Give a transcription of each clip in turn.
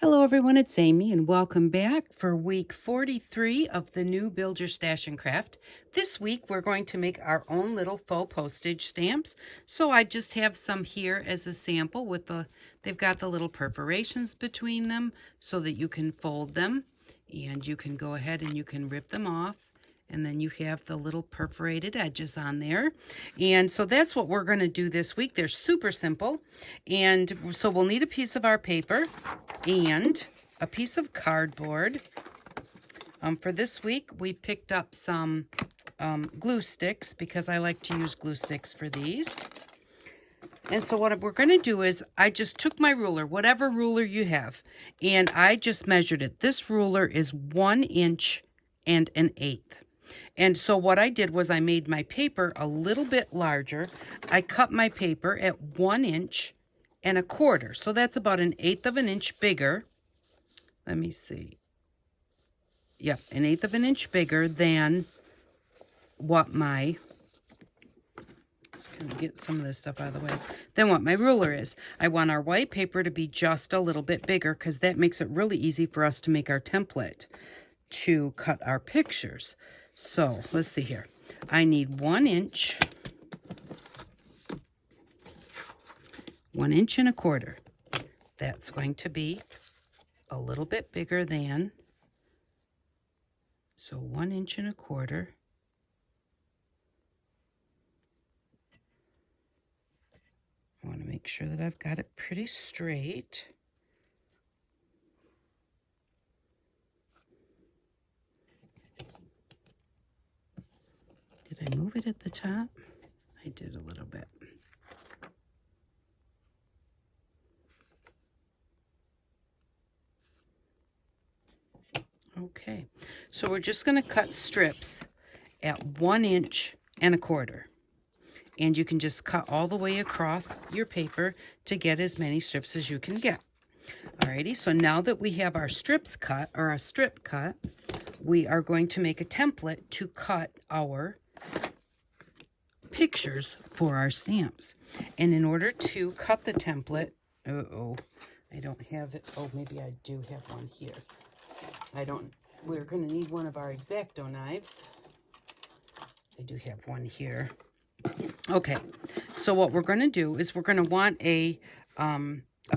Hello everyone, it's Amy and welcome back for week 43 of the new Build Your Stash and Craft. This week we're going to make our own little faux postage stamps. So I just have some here as a sample they've got the little perforations between them so that you can fold them and you can go ahead and you can rip them off. And then you have the little perforated edges on there. And so that's what we're going to do this week. They're super simple. And so we'll need a piece of our paper and a piece of cardboard. For this week, we picked up some glue sticks because I like to use glue sticks for these. And so what we're going to do is I just took my ruler, whatever ruler you have, and I just measured it. This ruler is 1 inch and 1/8. And so what I did was I made my paper a little bit larger. I cut my paper at 1 inch and 1/4. So that's about 1/8 of an inch bigger. Let me see. Yep, 1/8 of an inch bigger than what my, let's kind of get some of this stuff out of the way, than what my ruler is. I want our white paper to be just a little bit bigger because that makes it really easy for us to make our template to cut our pictures. So let's see here. I need 1 inch, 1 inch and 1/4. That's going to be a little bit bigger than, so 1 inch and 1/4. I want to make sure that I've got it pretty straight. Did I move it at the top? I did a little bit. Okay, so we're just going to cut strips at 1 inch and 1/4. And you can just cut all the way across your paper to get as many strips as you can get. Alrighty, so now that we have our strips cut, or our strip cut, we are going to make a template to cut our pictures for our stamps. And in order to cut the template, I don't have it. Oh, maybe I do have one here. We're going to need one of our X-Acto knives. I do have one here. Okay, so what we're going to do is we're going to want a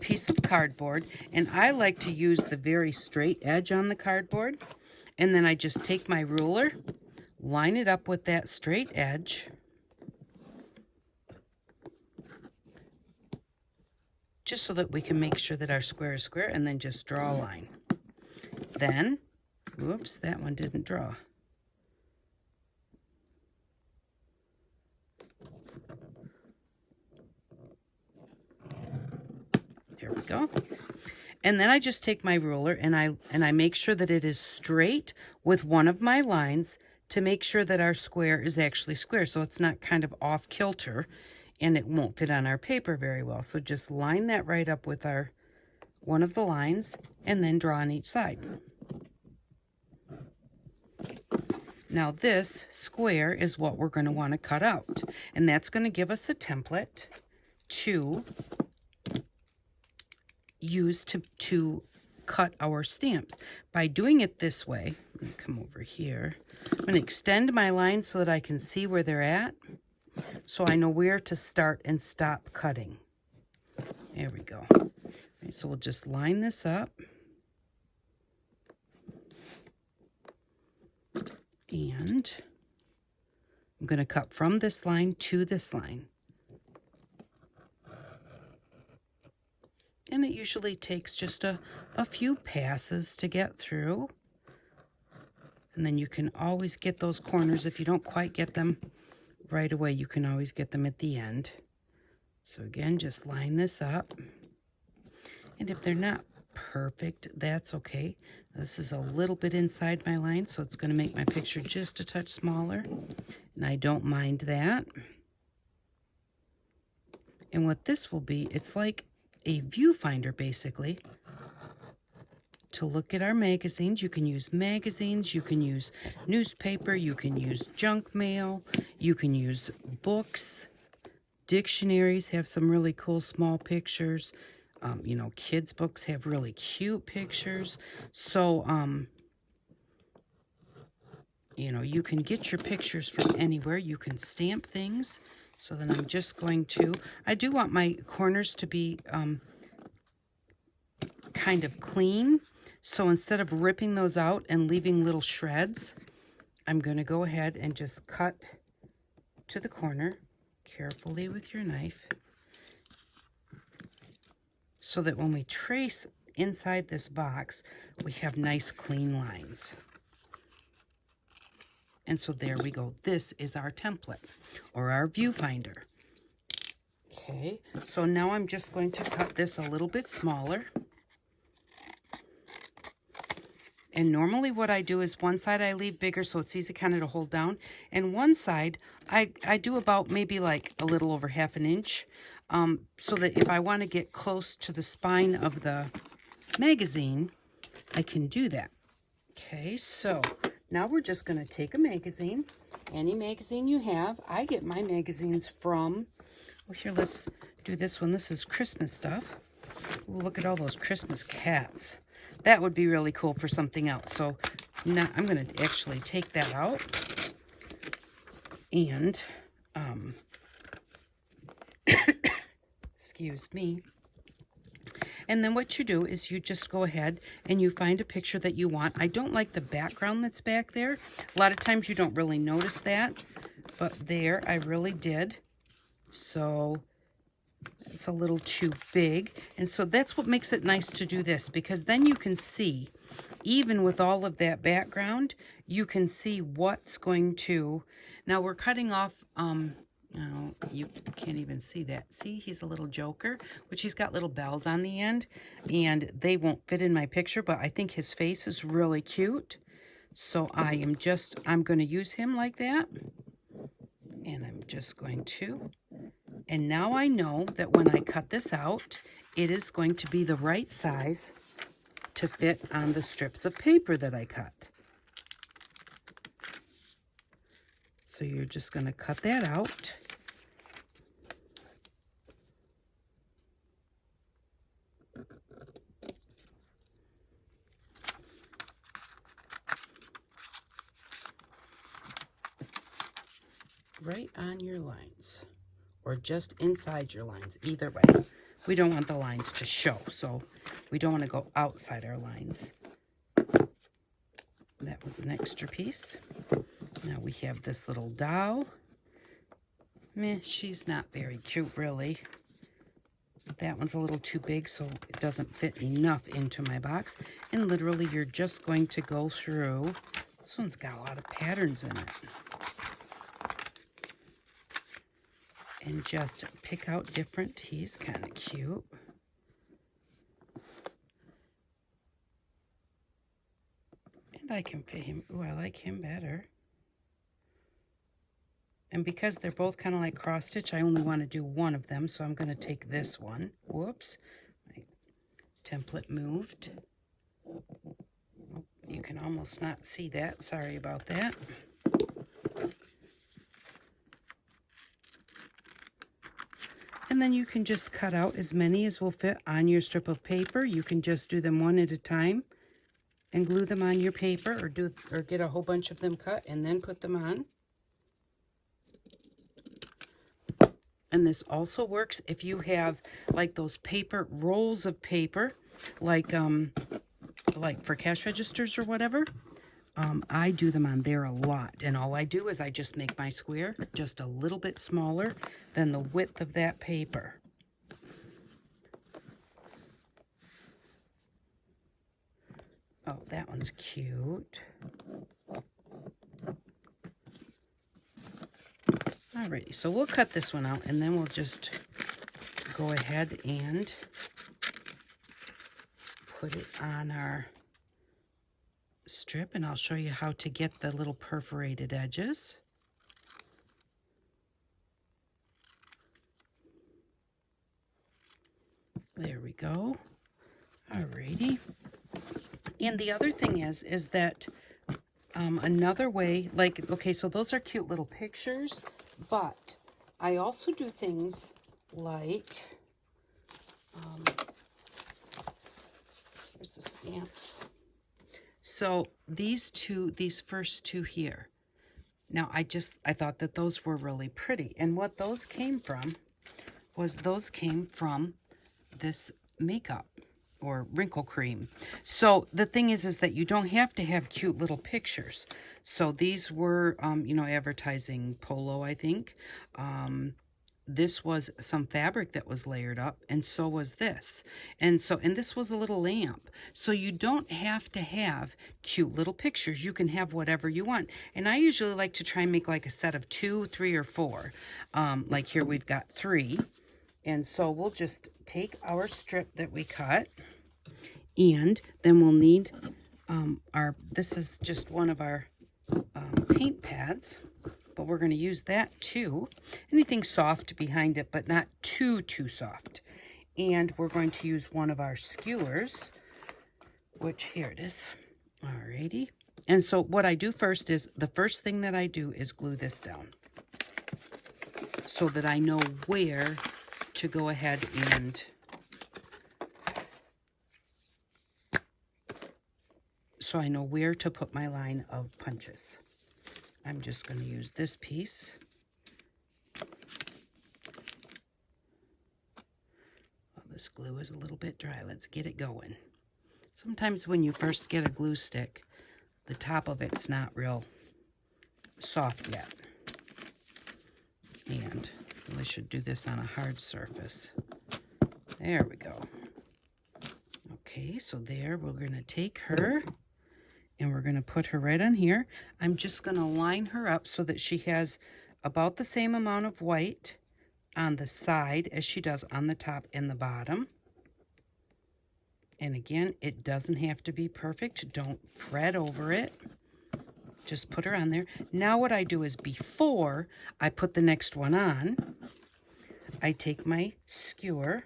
piece of cardboard, and I like to use the very straight edge on the cardboard, and then I just take my ruler, line it up with that straight edge, just so that we can make sure that our square is square, and then just draw a line. Then, whoops, that one didn't draw. There we go. And then I just take my ruler and I make sure that it is straight with one of my lines to make sure that our square is actually square, so it's not kind of off kilter and it won't fit on our paper very well. So just line that right up with our one of the lines and then draw on each side. Now this square is what we're going to want to cut out, and that's going to give us a template to use to cut our stamps. By doing it this way, I'm going to come over here. I'm going to extend my lines so that I can see where they're at, so I know where to start and stop cutting. There we go. Right, so we'll just line this up. And I'm going to cut from this line to this line. And it usually takes just a few passes to get through. And then you can always get those corners. If you don't quite get them right away, you can always get them at the end. So again, just line this up. And if they're not perfect, that's okay. This is a little bit inside my line, so it's going to make my picture just a touch smaller. And I don't mind that. And what this will be, it's like a viewfinder basically to look at our magazines. You can use magazines, you can use newspaper, you can use junk mail, you can use books, dictionaries have some really cool small pictures. You know, kids' books have really cute pictures. So, you know, you can get your pictures from anywhere. You can stamp things. So then I'm just going to, I do want my corners to be kind of clean. So instead of ripping those out and leaving little shreds, I'm going to go ahead and just cut to the corner carefully with your knife, so that when we trace inside this box, we have nice clean lines. And so there we go. This is our template or our viewfinder. Okay, so now I'm just going to cut this a little bit smaller. And normally what I do is one side I leave bigger so it's easy kind of to hold down. And one side I do about maybe like a little over 1/2 inch. So that if I want to get close to the spine of the magazine, I can do that. Okay, so now we're just going to take a magazine, any magazine you have. I get my magazines from, well, here, let's do this one. This is Christmas stuff. Ooh, look at all those Christmas cats. That would be really cool for something else. So now I'm going to actually take that out. And, excuse me. And then what you do is you just go ahead and you find a picture that you want. I don't like the background that's back there. A lot of times you don't really notice that. But there, I really did. So it's a little too big. And so that's what makes it nice to do this, because then you can see, even with all of that background, you can see what's going to, now we're cutting off, no, you can't even see that. See, he's a little joker, which he's got little bells on the end, and they won't fit in my picture, but I think his face is really cute. So I'm going to use him like that. And I'm just going to, and now I know that when I cut this out, it is going to be the right size to fit on the strips of paper that I cut. So you're just going to cut that out. Right on your lines, or just inside your lines, either way. We don't want the lines to show, so we don't want to go outside our lines. That was an extra piece. Now we have this little doll. Meh, she's not very cute, really. That one's a little too big, so it doesn't fit enough into my box. And literally, you're just going to go through. This one's got a lot of patterns in it. And just pick out different. He's kind of cute. And I can fit him. Ooh, I like him better. And because they're both kind of like cross stitch, I only want to do one of them. So I'm going to take this one. Whoops. My template moved. You can almost not see that. Sorry about that. And then you can just cut out as many as will fit on your strip of paper. You can just do them one at a time and glue them on your paper, or get a whole bunch of them cut and then put them on. And this also works if you have like those paper rolls of paper, like for cash registers or whatever. I do them on there a lot, and all I do is I just make my square just a little bit smaller than the width of that paper. Oh, that one's cute. Alrighty, so we'll cut this one out, and then we'll just go ahead and put it on our strip, and I'll show you how to get the little perforated edges. There we go. Alrighty. And the other thing is that another way, like, okay, so those are cute little pictures, but I also do things like, stamps. So these first two here. Now I thought that those were really pretty. And what those came from was this makeup or wrinkle cream. So the thing is that you don't have to have cute little pictures. So these were, you know, advertising Polo, I think. This was some fabric that was layered up, and so was this. And this was a little lamp. So you don't have to have cute little pictures. You can have whatever you want. And I usually like to try and make like a set of 2, 3, or 4. Like here we've got 3. And so we'll just take our strip that we cut, and then we'll need this is just one of our paint pads, but we're going to use that too. Anything soft behind it, but not too soft. And we're going to use one of our skewers, which here it is. Alrighty. And so what I do first is, the first thing that I do is glue this down so that I know where to go ahead and I know where to put my line of punches. I'm just going to use this piece. Well, this glue is a little bit dry. Let's get it going. Sometimes when you first get a glue stick, the top of it's not real soft yet. And I should do this on a hard surface. There we go. Okay, so there, we're going to take her and we're going to put her right on here. I'm just going to line her up so that she has about the same amount of white on the side as she does on the top and the bottom. And again, it doesn't have to be perfect. Don't fret over it. Just put her on there. Now what I do is, before I put the next one on, I take my skewer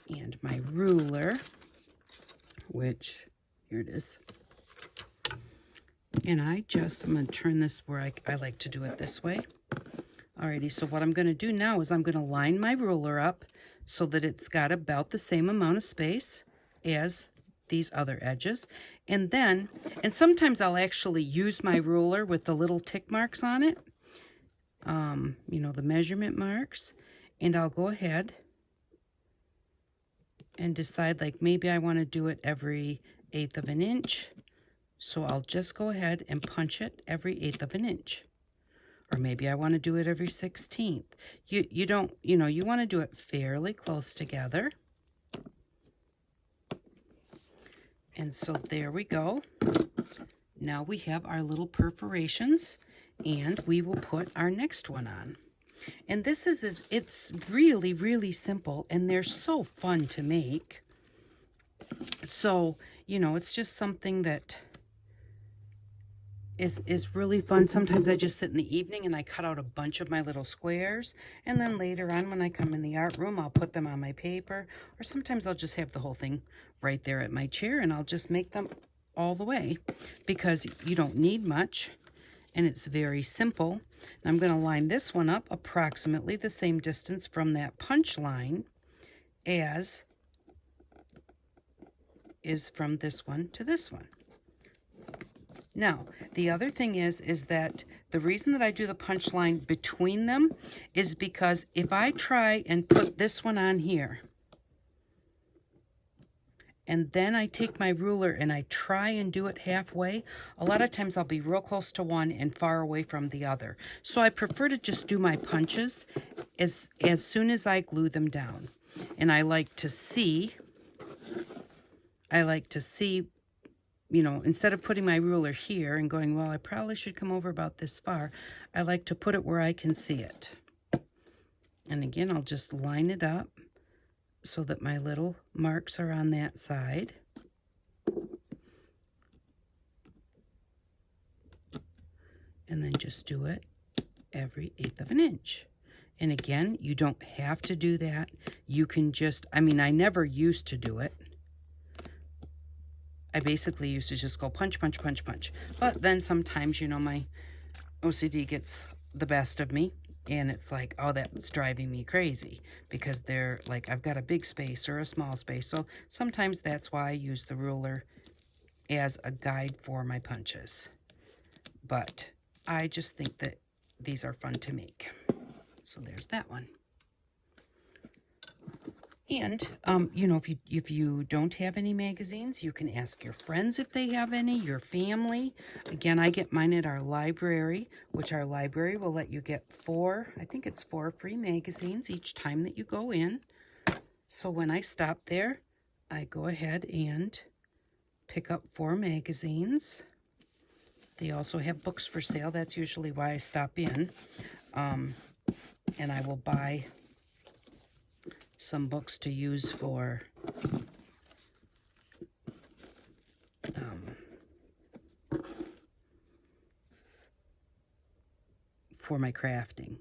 and my ruler, which, here it is. And I'm going to turn this where I like to do it this way. Alrighty, so what I'm going to do now is I'm going to line my ruler up so that it's got about the same amount of space as these other edges. And then, and sometimes I'll actually use my ruler with the little tick marks on it, you know, the measurement marks, and I'll go ahead and decide, like, maybe I want to do it every 1/8 of an inch. So I'll just go ahead and punch it every 1/8 of an inch. Or maybe I want to do it every 1/16. You don't, you know, you want to do it fairly close together. And so there we go. Now we have our little perforations, and we will put our next one on. And this it's really, really simple, and they're so fun to make. So, you know, it's just something that is really fun. Sometimes I just sit in the evening and I cut out a bunch of my little squares, and then later on when I come in the art room, I'll put them on my paper, or sometimes I'll just have the whole thing right there at my chair, and I'll just make them all the way, because you don't need much, and it's very simple. I'm going to line this one up approximately the same distance from that punch line as is from this one to this one. Now, the other thing is that the reason that I do the punch line between them is because if I try and put this one on here, and then I take my ruler and I try and do it halfway, a lot of times I'll be real close to one and far away from the other. So I prefer to just do my punches as soon as I glue them down. And I like to see, you know, instead of putting my ruler here and going, well, I probably should come over about this far, I like to put it where I can see it. And again, I'll just line it up so that my little marks are on that side. And then just do it every 1/8 of an inch. And again, you don't have to do that. You can just, I mean, I never used to do it. I basically used to just go punch, punch, punch, punch. But then sometimes, you know, my OCD gets the best of me, And it's like, oh, that's driving me crazy because they're like, I've got a big space or a small space. So sometimes that's why I use the ruler as a guide for my punches. But I just think that these are fun to make. So there's that one. And, you know, if you don't have any magazines, you can ask your friends if they have any, your family. Again, I get mine at our library, which our library will let you get 4, I think it's 4 free magazines each time that you go in. So when I stop there, I go ahead and pick up 4 magazines. They also have books for sale. That's usually why I stop in. And I will buy some books to use for my crafting.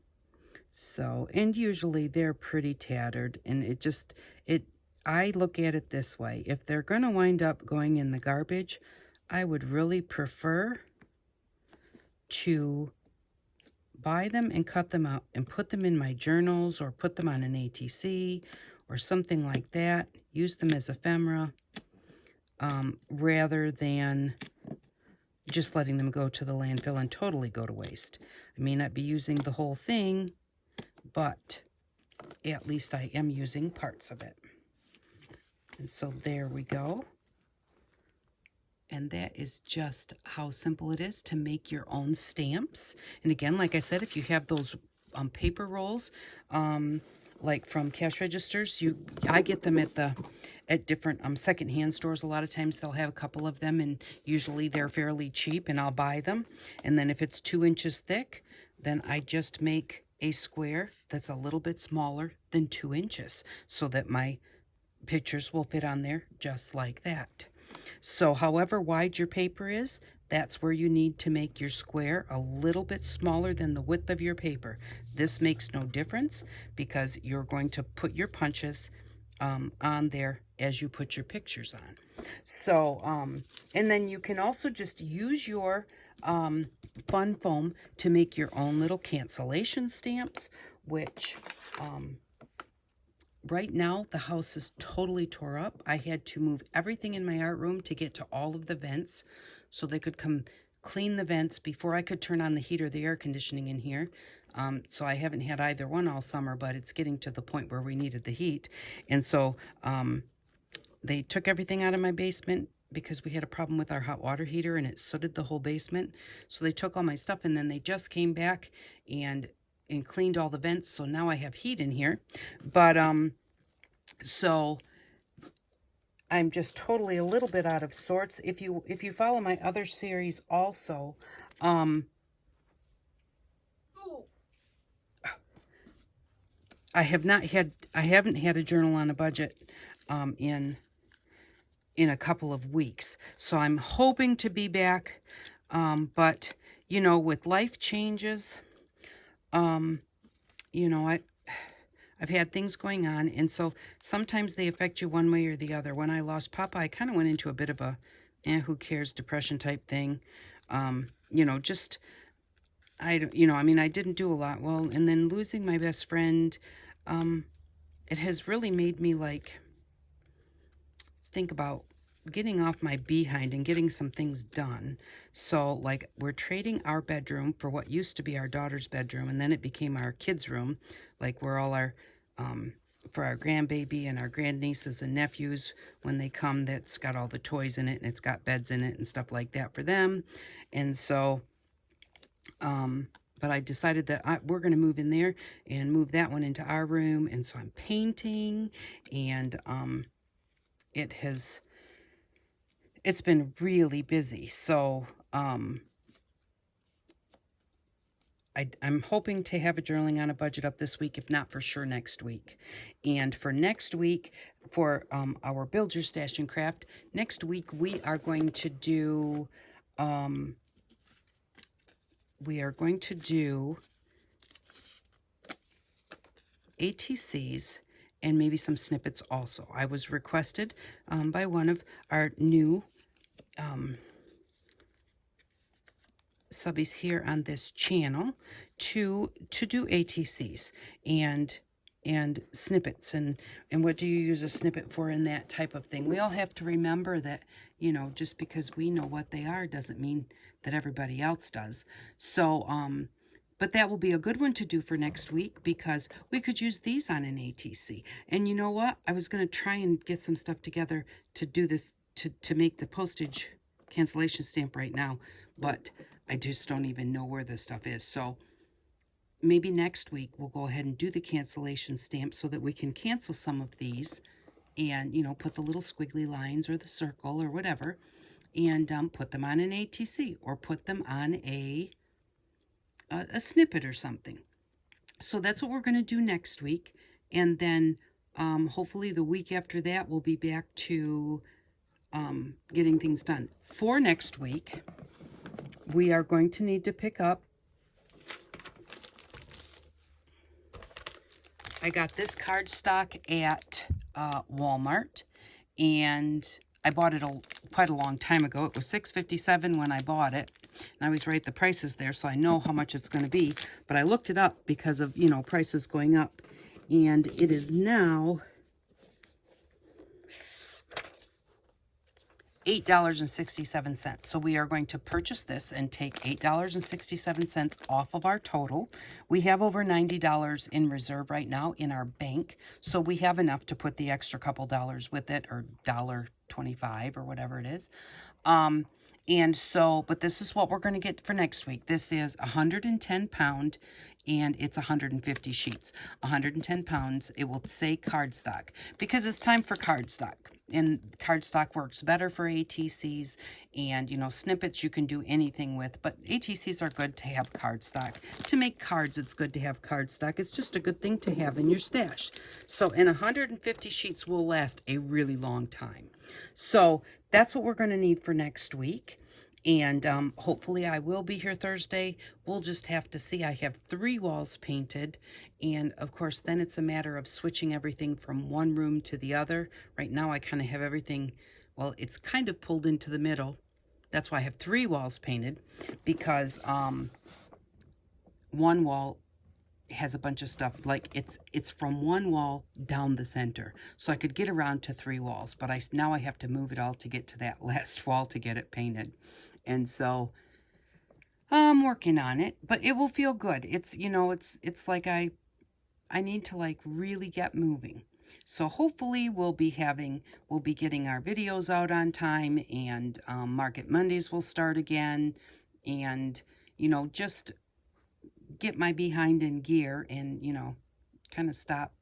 So, and usually they're pretty tattered, and I look at it this way. If they're going to wind up going in the garbage, I would really prefer to buy them and cut them out and put them in my journals or put them on an ATC or something like that. Use them as ephemera rather than just letting them go to the landfill and totally go to waste. I may not be using the whole thing, but at least I am using parts of it. And so there we go. And that is just how simple it is to make your own stamps. And again, like I said, if you have those paper rolls, like from cash registers, I get them at different secondhand stores. A lot of times they'll have a couple of them, and usually they're fairly cheap, and I'll buy them. And then if it's 2 inches thick, then I just make a square that's a little bit smaller than 2 inches so that my pictures will fit on there just like that. So however wide your paper is, that's where you need to make your square a little bit smaller than the width of your paper. This makes no difference because you're going to put your punches on there as you put your pictures on. So, and then you can also just use your fun foam to make your own little cancellation stamps, which right now, the house is totally tore up. I had to move everything in my art room to get to all of the vents so they could come clean the vents before I could turn on the heat or the air conditioning in here. So I haven't had either one all summer, but it's getting to the point where we needed the heat. And so they took everything out of my basement because we had a problem with our hot water heater and it sooted the whole basement. So they took all my stuff and then they just came back and cleaned all the vents, so now I have heat in here. But so I'm just totally a little bit out of sorts. If you follow my other series also, I haven't had a journal on a budget in a couple of weeks. So I'm hoping to be back, but you know, with life changes, you know, I've had things going on, and so sometimes they affect you one way or the other. When I lost Papa, I kind of went into a bit of a who cares depression type thing. You know, just I mean, I didn't do a lot well, and then losing my best friend, it has really made me like think about getting off my behind and getting some things done. So like we're trading our bedroom for what used to be our daughter's bedroom, and then it became our kids' room, like where all our for our grandbaby and our grandnieces and nephews, when they come, that's got all the toys in it and it's got beds in it and stuff like that for them. And so but I decided that we're going to move in there and move that one into our room. And so I'm painting, and it's been really busy. So I'm hoping to have a journaling on a budget up this week, if not for sure next week. And for next week, for our Build Your Stash and Craft, next week we are going to do ATCs and maybe some snippets also. I was requested by one of our new subbies here on this channel to do ATCs and snippets and what do you use a snippet for and that type of thing. We all have to remember that, you know, just because we know what they are doesn't mean that everybody else does. So but that will be a good one to do for next week, because we could use these on an ATC. And you know what? I was going to try and get some stuff together to do this, to make the postage cancellation stamp right now, but I just don't even know where this stuff is. So maybe next week we'll go ahead and do the cancellation stamp so that we can cancel some of these and, you know, put the little squiggly lines or the circle or whatever, and put them on an ATC or put them on a snippet or something. So that's what we're going to do next week. And then hopefully the week after that, we'll be back to getting things done. For next week, we are going to need to pick up, I got this cardstock at Walmart, and I bought it quite a long time ago. It was $6.57 when I bought it. And I always write the prices there so I know how much it's going to be. But I looked it up because of, you know, prices going up. And it is now $8.67. So we are going to purchase this and take $8.67 off of our total. We have over $90 in reserve right now in our bank. So we have enough to put the extra couple dollars with it, or $1.25 or whatever it is. And so, but this is what we're going to get for next week. This is 110 pound and it's 150 sheets. 110 pounds, it will say cardstock because it's time for cardstock. And cardstock works better for ATCs, and, you know, snippets you can do anything with, but ATCs are good to have cardstock. To make cards, it's good to have cardstock. It's just a good thing to have in your stash. So, and 150 sheets will last a really long time. So that's what we're going to need for next week. And hopefully I will be here Thursday. We'll just have to see. I have 3 walls painted. And of course, then it's a matter of switching everything from one room to the other. Right now I kind of have everything, well, it's kind of pulled into the middle. That's why I have 3 walls painted, because one wall has a bunch of stuff, like it's from one wall down the center, so I could get around to 3 walls, but now I have to move it all to get to that last wall to get it painted. And so I'm working on it, but it will feel good. It's, you know, it's like I need to like really get moving. So hopefully we'll be getting our videos out on time, and Market Mondays will start again, and, you know, just get my behind in gear and, you know, kind of stop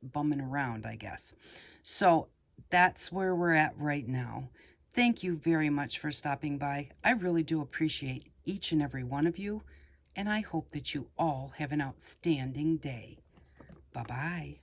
bumming around, I guess. So that's where we're at right now. Thank you very much for stopping by. I really do appreciate each and every one of you, and I hope that you all have an outstanding day. Bye-bye.